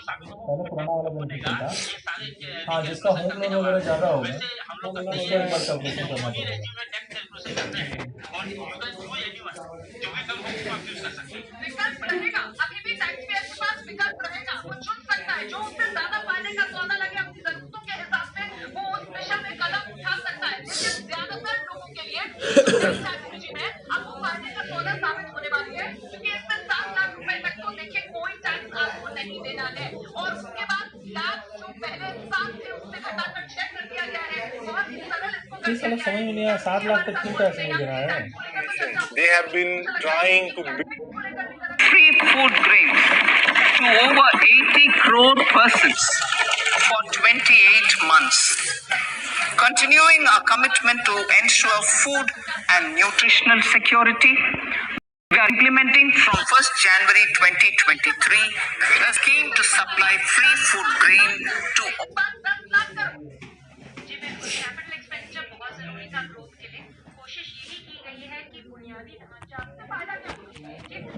पहले पुराना वाला बेनिफिशियल था। हाँ, जिसका होम लोन वगैरह ज़्यादा होगा उसको एक बार कैलकुलेशन करना पड़ेगा। विकल्प रहेगा, अभी भी टैक्स पेयर के पास विकल्प रहेगा, वो चुन सकता है जो उससे ज्यादा फायदे का सौदा लगे अपनी जरूरतों के हिसाब से वो उस दिशा में कदम उठा सकता है। लेकिन ज्यादातर लोगों के लिए स्ट्रैटेजी है अब वो फायदे का सौदा साबित होने वाली है, क्योंकि इसमें 7 लाख रुपए तक तो देखिए कोई टैक्स आपको नहीं देना है, और उसके बाद टैक्स जो पहले 7 थे उससे घटाकर 6 कर दिया गया है। बहुत ही सरल इसको कर दिया गया है। 7 लाख तक क्यों टैक्स नहीं दे रहा है? They have been trying to free food grains to over 80 crore persons for 28 months, continuing our commitment to ensure food and nutritional security. We are implementing from 1st January 2023 a scheme to supply free food grain to capital expenditure बहुत जरूरी था growth के लिए। कोशिश यही की गई है कि बुनियादी ढांचा से फायदा क्या होना चाहिए, जो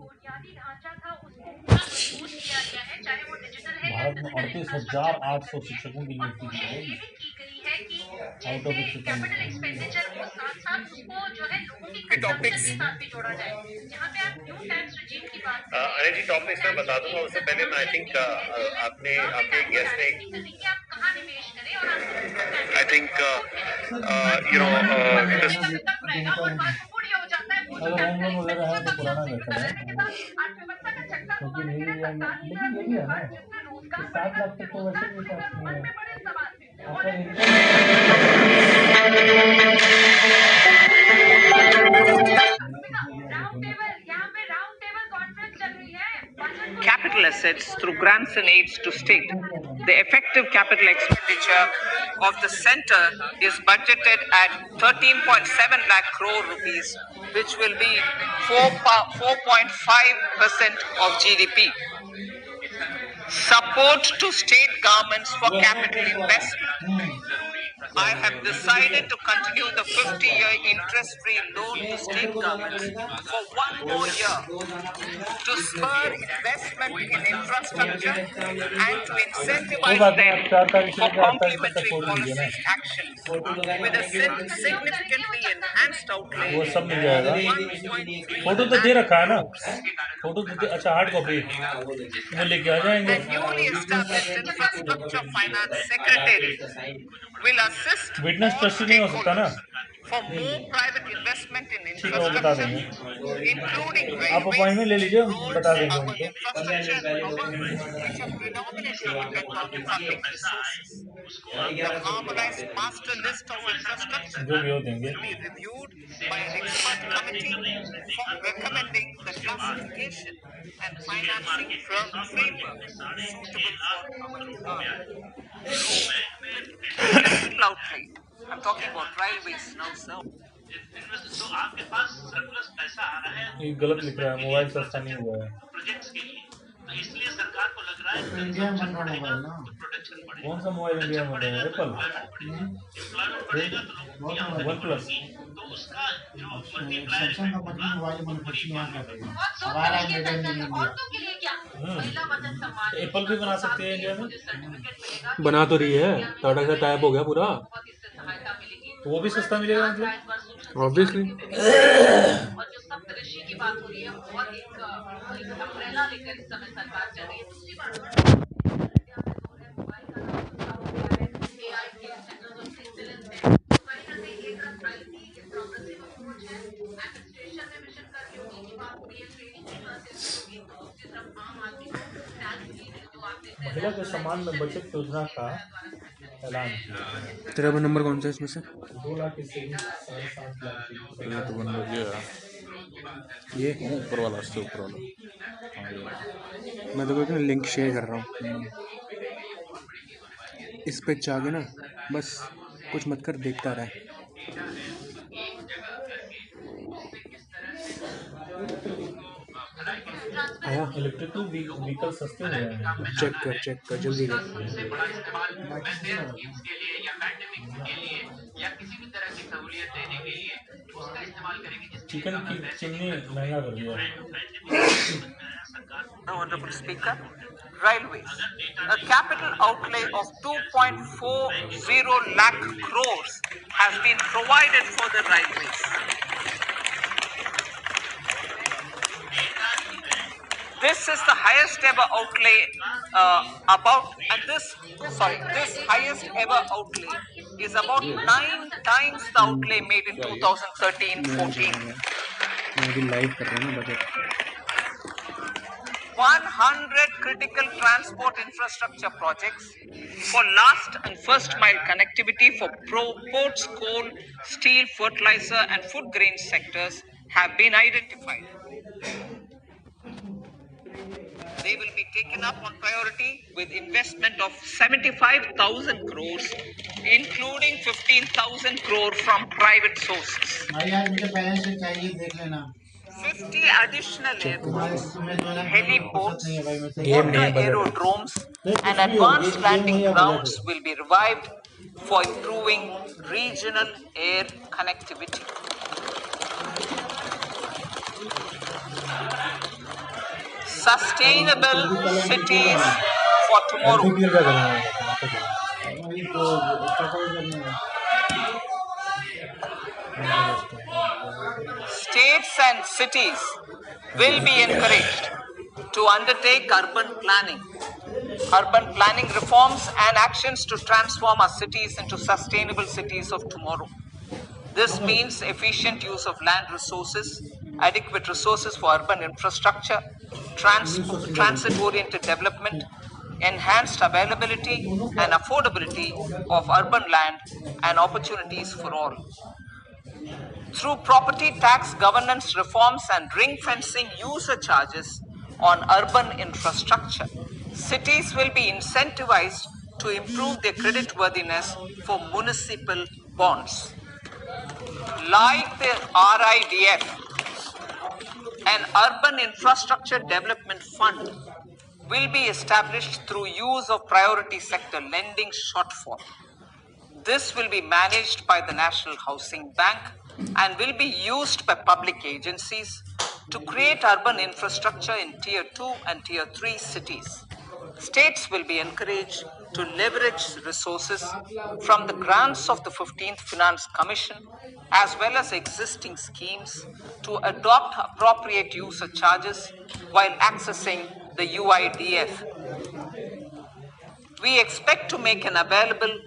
बुनियादी ढांचा था उसको पूरा मजबूत किया गया है, चाहे वो डिजिटल है या भारत में 38,800 शिक्षकों की नियुक्ति की गई ये भी की गई है कि जैसे कैपिटल एक्सपेंडिचर को साथ साथ उसको जो है लोगों की कंजम्पशन के साथ भी जोड़ा जाए। जहाँ पे आप न्यू टैक्स रिजीम की बात अरे जी टॉपिक्स मैं बता दूंगा, उससे पहले मैं आई थिंक आपने आपके गेस्ट ने आप कहाँ निवेश करें और I think you know अगर होम लोन वगैरह है तो पुराना बेहतर है, क्योंकि नहीं लेकिन ये भी है ना 7 लाख तक तो वैसे भी टैक्स नहीं है आपका capital assets through grants and aids to state. The effective capital expenditure of the center is budgeted at 13.7 lakh crore rupees, which will be 4.5% of GDP. Support to state governments for capital investment. I have decided to continue the 50-year interest-free loan to state governments for one more year to spur investment in infrastructure and to incentivize them for complementary policy actions with a significantly enhanced outlay. वो सब मिल जाएगा। Photo तो दे रखा है ना, photo तो अच्छा hard copy वो लेके आ जाएंगे। The newly established infrastructure finance secretary will assist witness all trustee नहीं हो सकता ना, for more private investment in ठीक है वो बता देंगे। infrastructure, including आप railways, अपॉइंटमेंट ले लीजिए, बता देंगे our उनको। infrastructure and power, which are predominantly depend on public resources. The harmonized master list of infrastructure जो भी हो देंगे। will be reviewed by an expert committee for recommending the classification and financing framework suitable for our capital outlay. I'm talking about railways now, sir. तो आपके पास surplus पैसा आ रहा है, ये गलत लिख रहा है, मोबाइल सस्ता नहीं हुआ है। प्रोजेक्ट्स के लिए, तो इसलिए सरकार को लग रहा है इंडिया में बन रहा मोबाइल ना, प्रोडक्शन बढ़ेगा। कौन सा मोबाइल इंडिया में बन रहा है? एप्पल, एम्प्लॉयमेंट बढ़ेगा तो लोगों की आमदनी वन प्लस, बढ़ेगी, तो उसका जो मल्टीप्लायर सैमसंग का कंपनी मोबाइल मैन्युफैक्चरिंग यहाँ कर रही है, हमारा मेड इन इंडिया। एप्पल भी बना सकते हैं इंडिया में, बना तो रही है, टाटा से टाइप हो गया पूरा, तो वो भी सस्ता मिलेगा मतलब ऑब्वियसली। और जो सप्तऋषि की बात हो रही है, बहुत एक अम्ब्रेला लेकर इस समय सरकार चल रही है। दूसरी बात मोबाइल का नाम AI के सेंटर्स ऑफ एक्सीलेंस है, तो कहीं ना कहीं एक आईटी प्रोग्रेसिव अप्रोच है। एडमिनिस्ट्रेशन में मिशन कर्मियों की बात हो रही है, ट्रेनिंग की बात होगी, तो उसकी तरफ आम आदमी को टैक्स जो आप देखते हैं महिला के सम्मान में बचत योजना का ऐलान किया। तेरा नंबर कौन सा है इसमें से? 2 लाख की सेविंग 7.5 लाख की। तो बन गया ये ऊपर वाला, उससे ऊपर वाला। मैं तो कोई लिंक शेयर कर रहा हूँ, इस पे जाके ना बस कुछ मत कर, देखता रहा। आया इलेक्ट्रिकल व्हीकल सस्ते हो रहे हैं, चेक कर जल्दी कर। चिकन की चिमनी महंगा कर दिया। Honorable Speaker, railways. A capital outlay of 2.40 lakh crores has been provided for the railways. This is the highest ever outlay this highest ever outlay is about 9 times the outlay made in 2013-14. 100 critical transport infrastructure projects for last and first mile connectivity for ports, coal, steel, fertilizer and food grain sectors have been identified. They will be taken up on priority with investment of 75,000 crores, including 15,000 crore from private sources. 50 additional airports, heliports, water aerodromes, and advanced landing grounds will be revived for improving regional air connectivity. Sustainable cities for tomorrow. States and cities will be encouraged to undertake urban planning reforms and actions to transform our cities into sustainable cities of tomorrow. This means efficient use of land resources, adequate resources for urban infrastructure, transit-oriented development, enhanced availability and affordability of urban land and opportunities for all. Through property tax governance reforms and ring fencing user charges on urban infrastructure, cities will be incentivized to improve their creditworthiness for municipal bonds. Like the RIDF, an urban infrastructure development fund will be established through use of priority sector lending shortfall. This will be managed by the National Housing Bank and will be used by public agencies to create urban infrastructure in Tier 2 and Tier 3 cities. States will be encouraged to leverage resources from the grants of the 15th Finance Commission as well as existing schemes to adopt appropriate user charges while accessing the UIDF. We expect to make available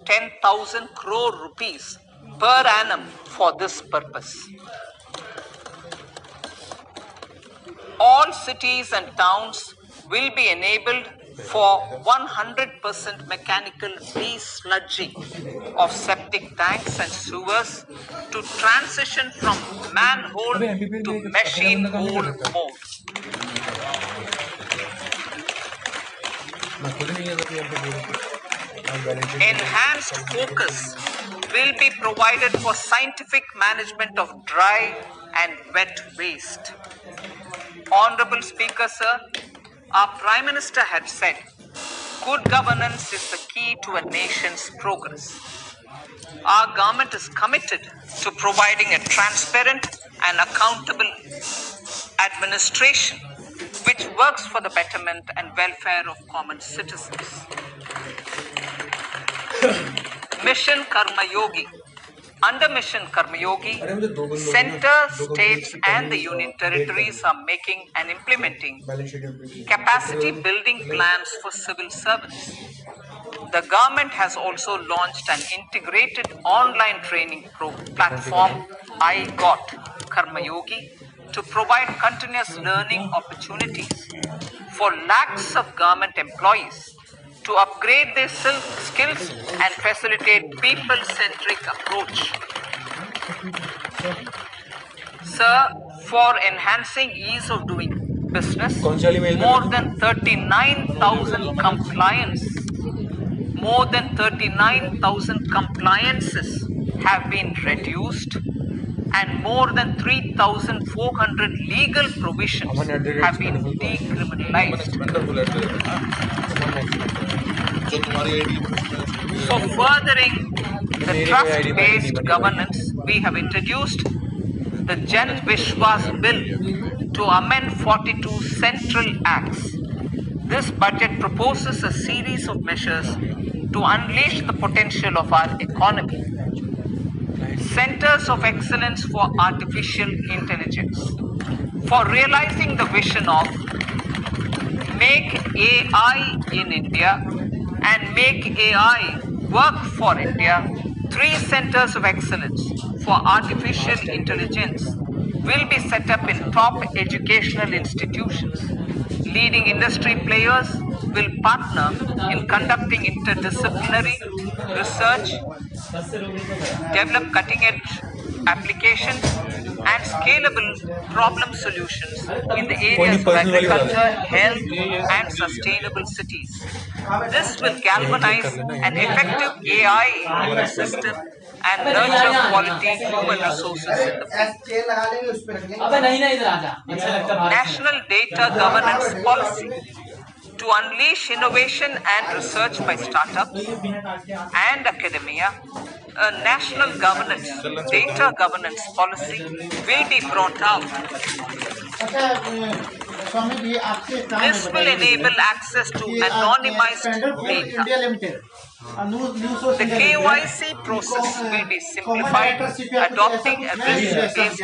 10,000 crore rupees per annum for this purpose. All cities and towns will be enabled for 100% mechanical desludging of septic tanks and sewers to transition from manhole to machine hole mode. Enhanced focus will be provided for scientific management of dry and wet waste. Honorable Speaker, sir, our Prime Minister had said, good governance is the key to a nation's progress. Our government is committed to providing a transparent and accountable administration which works for the betterment and welfare of common citizens. Mission Karma Yogi. Under Mission Karma Yogi, center, states and the union territories are making and implementing capacity building plans for civil servants. The government has also launched an integrated online training platform, I Got Karma Yogi, to provide continuous learning opportunities for lakhs of government employees to upgrade their skills and facilitate people-centric approach. Sir, for enhancing ease of doing business, more than 39,000 compliances have been reduced and more than 3,400 legal provisions have been decriminalized. For furthering the trust-based governance, we have introduced the the Jan Vishwas Bill to amend 42 Central Acts. This budget proposes a series of measures to unleash the potential of our economy. Centers of Excellence for Artificial Intelligence. For realizing the vision of Make AI in India and Make AI Work for India, 3 Centers of Excellence for Artificial Intelligence will be set up in top educational institutions. Leading industry players will partner in conducting interdisciplinary research, develop cutting-edge applications, and scalable problem solutions in the areas of agriculture, health, and sustainable cities. This will galvanize an effective AI ecosystem and nurture quality human resources in the field. National Data Governance Policy to unleash innovation and research by startups and academia. A national data governance policy will be brought out. This will enable access to anonymized data. The KYC process will be simplified, adopting a risk-based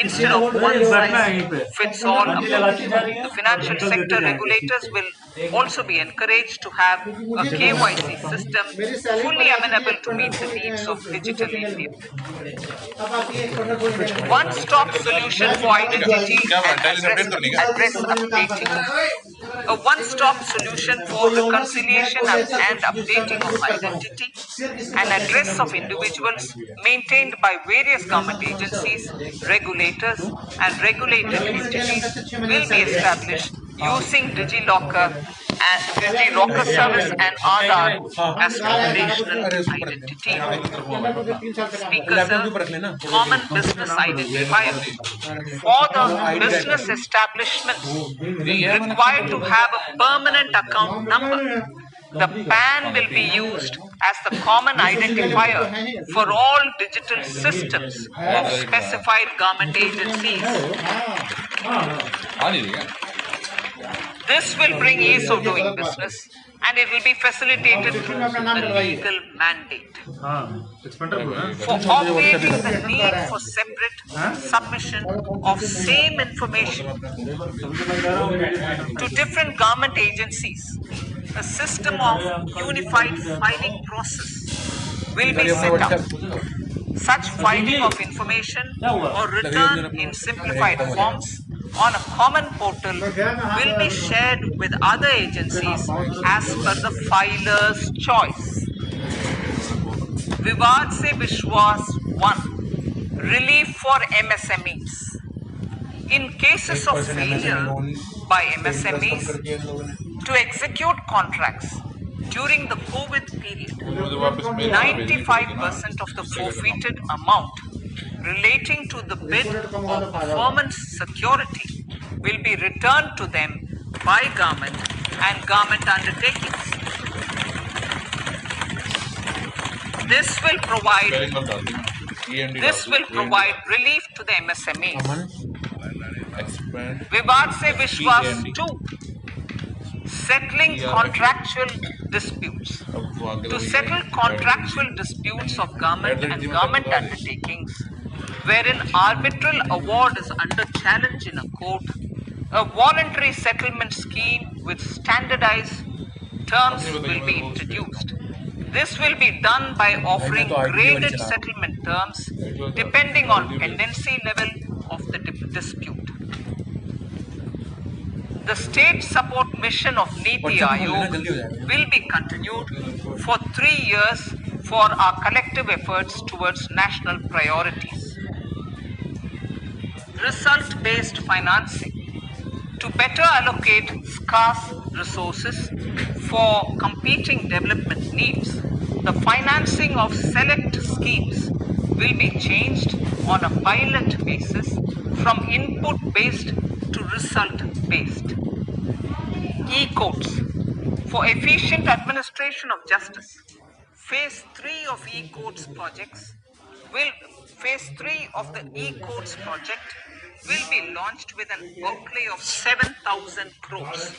instead of one-size-fits-all approach. The financial sector regulators will also be encouraged to have a KYC system fully amenable to meet the needs of digital India. One-stop solution for identity and address updating. A one-stop solution for reconciliation and updating of identity and address of individuals maintained by various government agencies, regulators, and regulated entities will be established using DigiLocker service and Aadhaar as foundational identity. Speaker sir, common business identifier. For the business establishments required to have a permanent account number, the PAN will be used as the common identifier for all digital systems of specified government agencies. This will bring ease of doing business and it will be facilitated through a legal mandate. For obviating the need for separate submission of same information to different government agencies, a system of unified filing process will be set up. Such filing of information or return in simplified forms on a common portal will be shared with other agencies as per the filer's choice. Vivad se Vishwas 1. Relief for MSMEs. In cases of failure by MSMEs to execute contracts during the COVID period, 95% of the forfeited amount relating to the bid or performance security will be returned to them by government and government undertakings. This will provide relief to the MSMEs. Vivad se Vishwas 2. Settling contractual disputes. To settle contractual disputes of government and government undertakings, wherein arbitral award is under challenge in a court, a voluntary settlement scheme with standardized terms will be introduced. This will be done by offering graded settlement terms depending on pendency level of the dispute. The state support mission of Niti Aayog will be continued for 3 years for our collective efforts towards national priorities. Result-based financing. To better allocate scarce resources for competing development needs, the financing of select schemes will be changed on a pilot basis from input-based to result-based. E-courts. For efficient administration of justice, Phase 3 of e-courts projects will Phase 3 of the e-courts project will be launched with an outlay of 7,000 crores.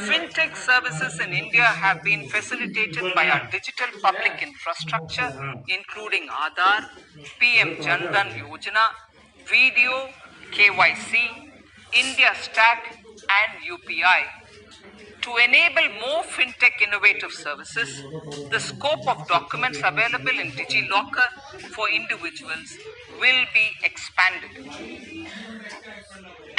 Fintech services in India have been facilitated by our digital public infrastructure, including Aadhaar, PM Jan Dhan Yojana, Video, KYC, India Stack, and UPI. To enable more fintech innovative services, the scope of documents available in DigiLocker for individuals will be expanded.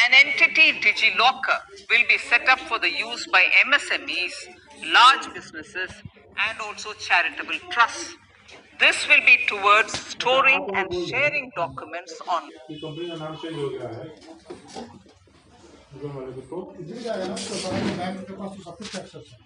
An entity, DigiLocker, will be set up for the use by MSMEs, large businesses, and also charitable trusts. This will be towards storing and sharing documents on. कि company का नाम change हो गया है Google वाले को तो इधर जाएगा ना तो सारा बैंक के पास तो सब कुछ एक्सेस है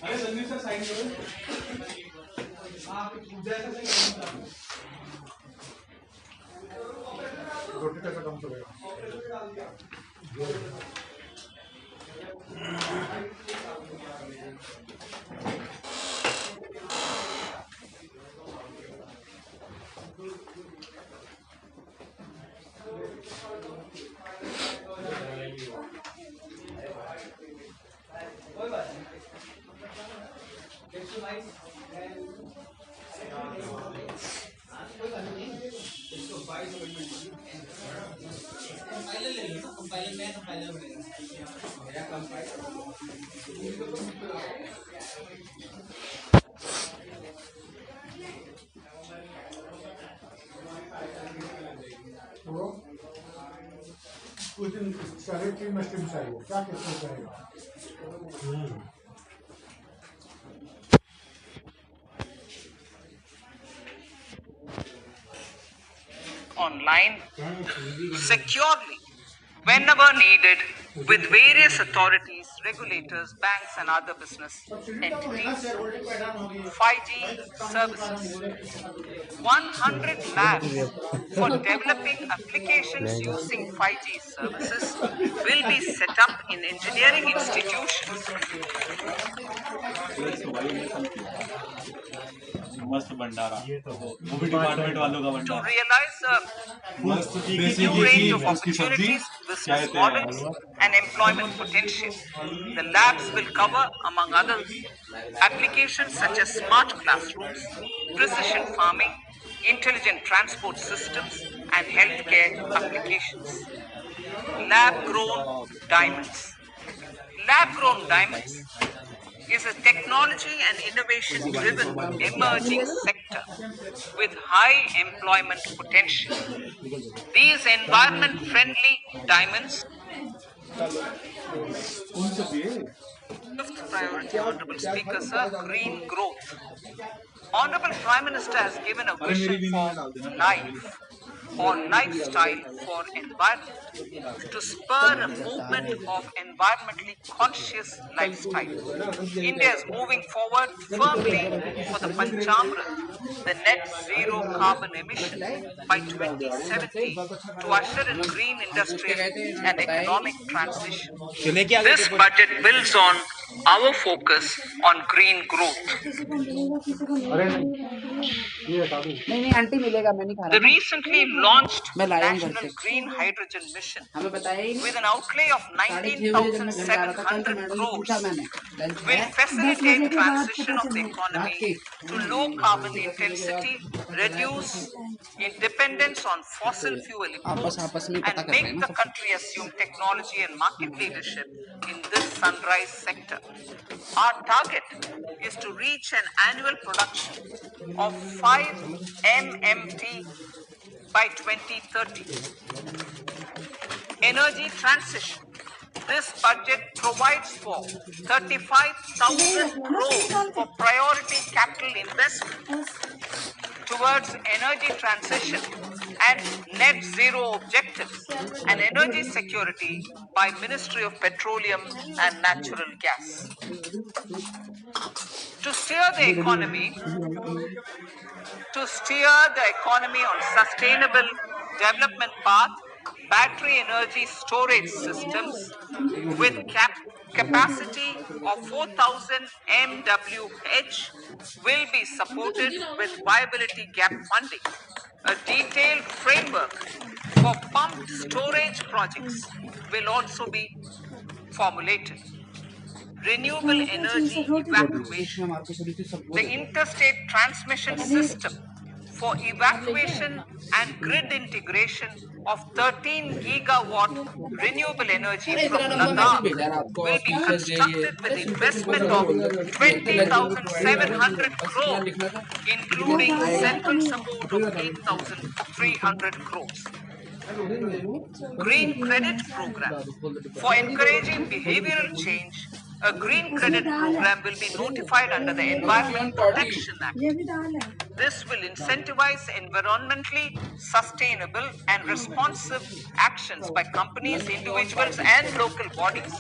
अरे संदीप सर साइन करो आप पूजा ऐसा रोटी कैसा कम चलेगा उस दिन सेक्रेटरी में स्ट्रीम चाहिए क्या किसको करेगा online securely whenever needed with various authorities, regulators, banks and other business entities. 5G services. 100 labs for developing applications using 5G services will be set up in engineering institutions. मस्त भंडारा वो भी department वालों का To Bhandara realize a new range of opportunities, business models, and employment potential, the labs will cover, among others, applications such as smart classrooms, precision farming, intelligent transport systems, and healthcare applications. Lab-grown diamonds. Lab-grown diamonds is a technology and innovation-driven emerging sector with high employment potential. These environment-friendly diamonds. Fifth priority, Honorable Speaker, sir, green growth. Honorable Prime Minister has given a vision for life or lifestyle for environment to spur a movement of environmentally conscious lifestyle. India is moving forward firmly for the Panchamrit, the net zero carbon emission by 2070 to usher in green industrial and economic transition. This budget builds on our focus on green growth. The recently launched National Green Hydrogen Mission with an outlay of 19,700 crores will facilitate transition of the economy to low carbon intensity, reduce dependence on fossil fuel imports, and make the country assume technology and market leadership in this sunrise sector. Our target is to reach an annual production of 5 MMT by 2030. Energy transition. This budget provides for 35,000 crores for priority capital investment towards energy transition and net zero objectives and energy security by Ministry of Petroleum and Natural Gas. To steer the economy on sustainable development path, battery energy storage systems with capacity of 4,000 MWH will be supported with viability gap funding. A detailed framework for pumped storage projects will also be formulated. Renewable energy evacuation. The interstate transmission system for evacuation and grid integration of 13 gigawatt renewable energy from Ladakh will be constructed with investment of 20,700 crores, including central support of 8,300 crores. Green Credit Program. For encouraging behavioral change, a green credit program will be notified under the Environment Protection Act. This will incentivize environmentally sustainable and responsive actions by companies, individuals, and local bodies,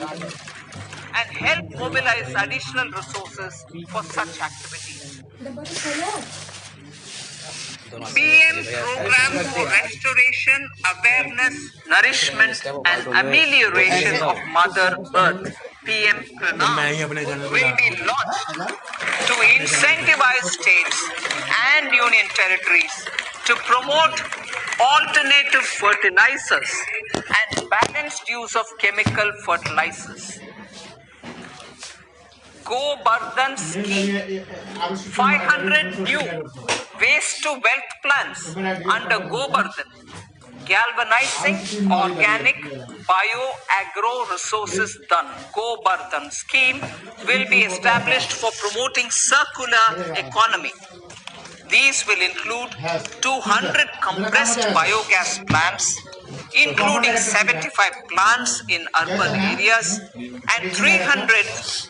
and help mobilize additional resources for such activities. PM Program for Restoration, Awareness, Nourishment and Amelioration of Mother Earth, PM Pranam, will be launched to incentivize states and union territories to promote alternative fertilizers and balanced use of chemical fertilizers. Go Bardhan Scheme, 500 new waste to wealth plans under Go Bardhan, galvanizing organic bio-agro resources done. Go Bardhan scheme will be established for promoting circular economy. These will include 200 compressed biogas plants, including 75 plants in urban areas and 300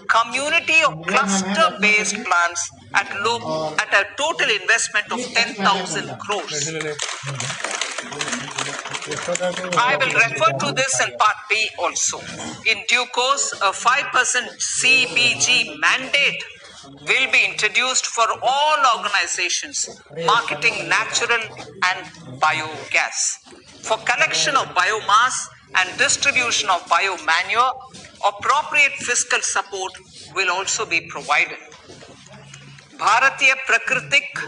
community or cluster-based plants at a total investment of 10,000 crores. I will refer to this in part B also. In due course, a 5% CBG mandate will be introduced for all organizations marketing natural and biogas. For collection of biomass and distribution of biomanure, appropriate fiscal support will also be provided. Bharatiya Prakritik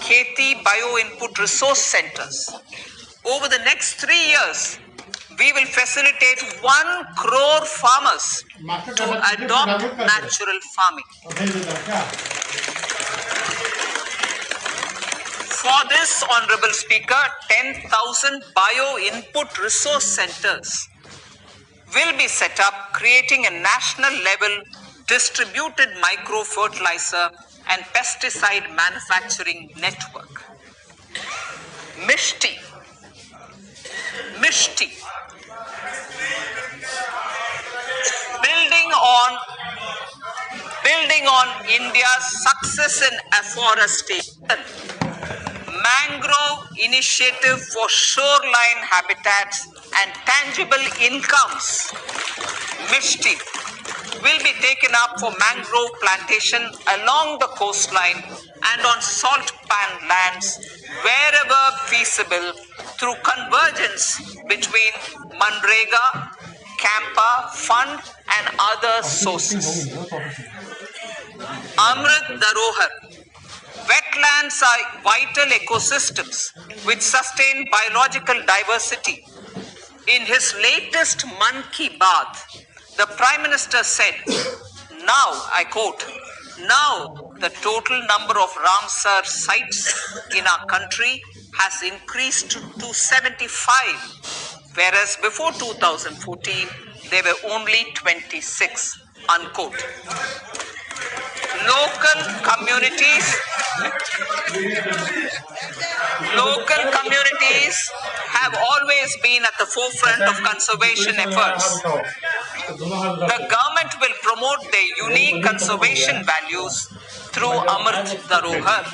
Kheti Bio Input Resource Centers. Over the next 3 years, we will facilitate 1 crore farmers to adopt natural farming. For this, Honorable Speaker, 10,000 bio-input resource centers will be set up, creating a national level distributed micro-fertilizer and pesticide manufacturing network. Mishti. Building on India's success in afforestation, mangrove initiative for shoreline habitats and tangible incomes, Mishti, will be taken up for mangrove plantation along the coastline and on salt pan lands wherever feasible through convergence between Manrega, Campa, Fund and other sources. Amrit Dharohar. Wetlands are vital ecosystems which sustain biological diversity. In his latest Mann Ki Baat, the Prime Minister said, now, I quote, now the total number of Ramsar sites in our country has increased to 75, whereas before 2014, there were only 26, unquote. Local communities have always been at the forefront of conservation efforts. The government will promote their unique conservation values through Amrit Dharohar.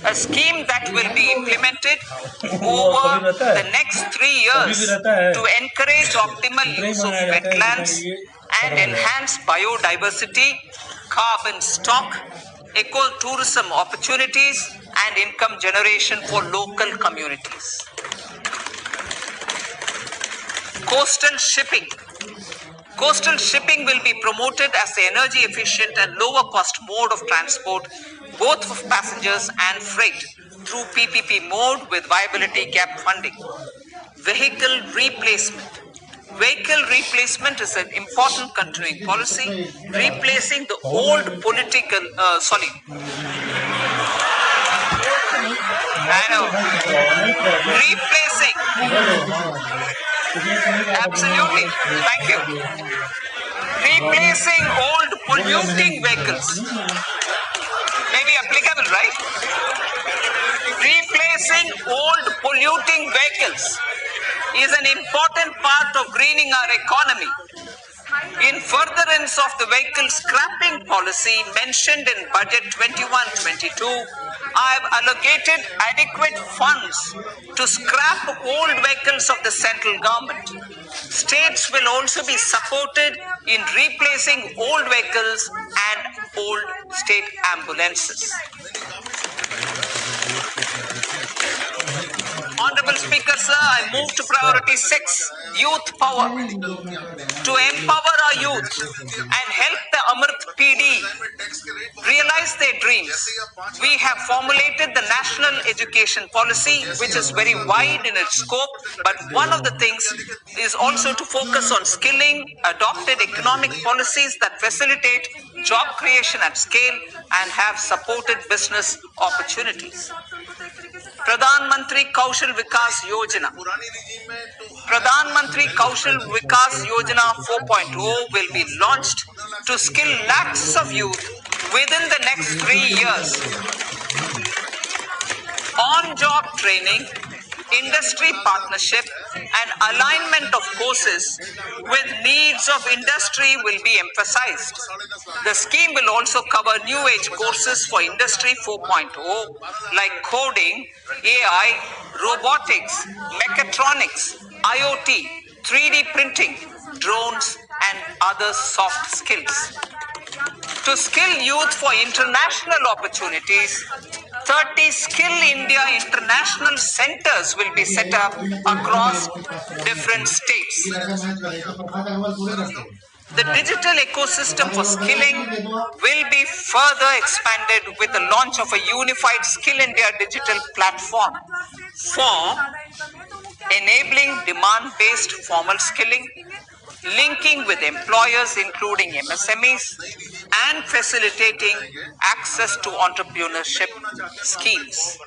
a scheme that will be implemented over the next 3 years to encourage optimal use of wetlands and enhance biodiversity, carbon stock, ecotourism opportunities, and income generation for local communities. Coastal shipping. Coastal shipping will be promoted as the energy efficient and lower cost mode of transport, both for passengers and freight, through PPP mode with viability gap funding. Vehicle replacement. Vehicle replacement is an important continuing policy, replacing the old replacing. Absolutely. Thank you. Replacing old polluting vehicles. Maybe applicable, right? Replacing old polluting vehicles is an important part of greening our economy. In furtherance of the vehicle scrapping policy mentioned in Budget 21-22, I have allocated adequate funds to scrap old vehicles of the central government. States will also be supported in replacing old vehicles and old state ambulances. Honorable Speaker, sir, I move to priority 6, youth power. To empower our youth and help the Amrit PD realize their dreams, we have formulated the National Education Policy, which is very wide in its scope, but one of the things is also to focus on skilling, adopted economic policies that facilitate job creation at scale and have supported business opportunities. Pradhan Mantri Kaushal Vikas Yojana. Pradhan Mantri Kaushal Vikas Yojana 4.0 will be launched to skill lakhs of youth within the next 3 years. On-job training, industry partnership, and alignment of courses with needs of industry will be emphasized. The scheme will also cover new age courses for Industry 4.0 like coding, AI, robotics, mechatronics, IoT, 3D printing, drones, and other soft skills. To skill youth for international opportunities, 30 Skill India International Centers will be set up across different states. The digital ecosystem for skilling will be further expanded with the launch of a unified Skill India digital platform for enabling demand-based formal skilling, linking with employers including MSMEs, and facilitating access to entrepreneurship schemes.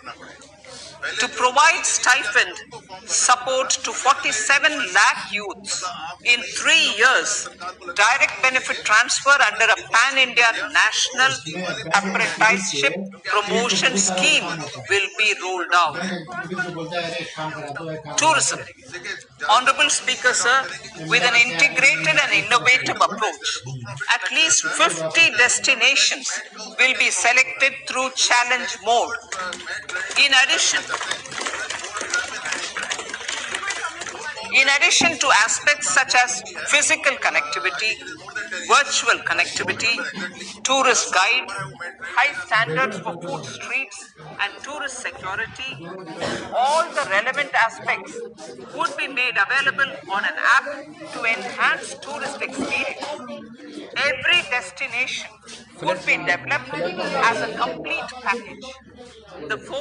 To provide stipend support to 47 lakh youths in 3 years, direct benefit transfer under a pan-India national apprenticeship promotion scheme will be rolled out. Tourism. Honorable Speaker, sir, with an integrated and innovative approach, at least 50 destinations will be selected through challenge mode. In addition to aspects such as physical connectivity, virtual connectivity, tourist guide, high standards for food streets, and tourist security, all the relevant aspects would be made available on an app to enhance tourist experience. Every destination would be developed as a complete package. The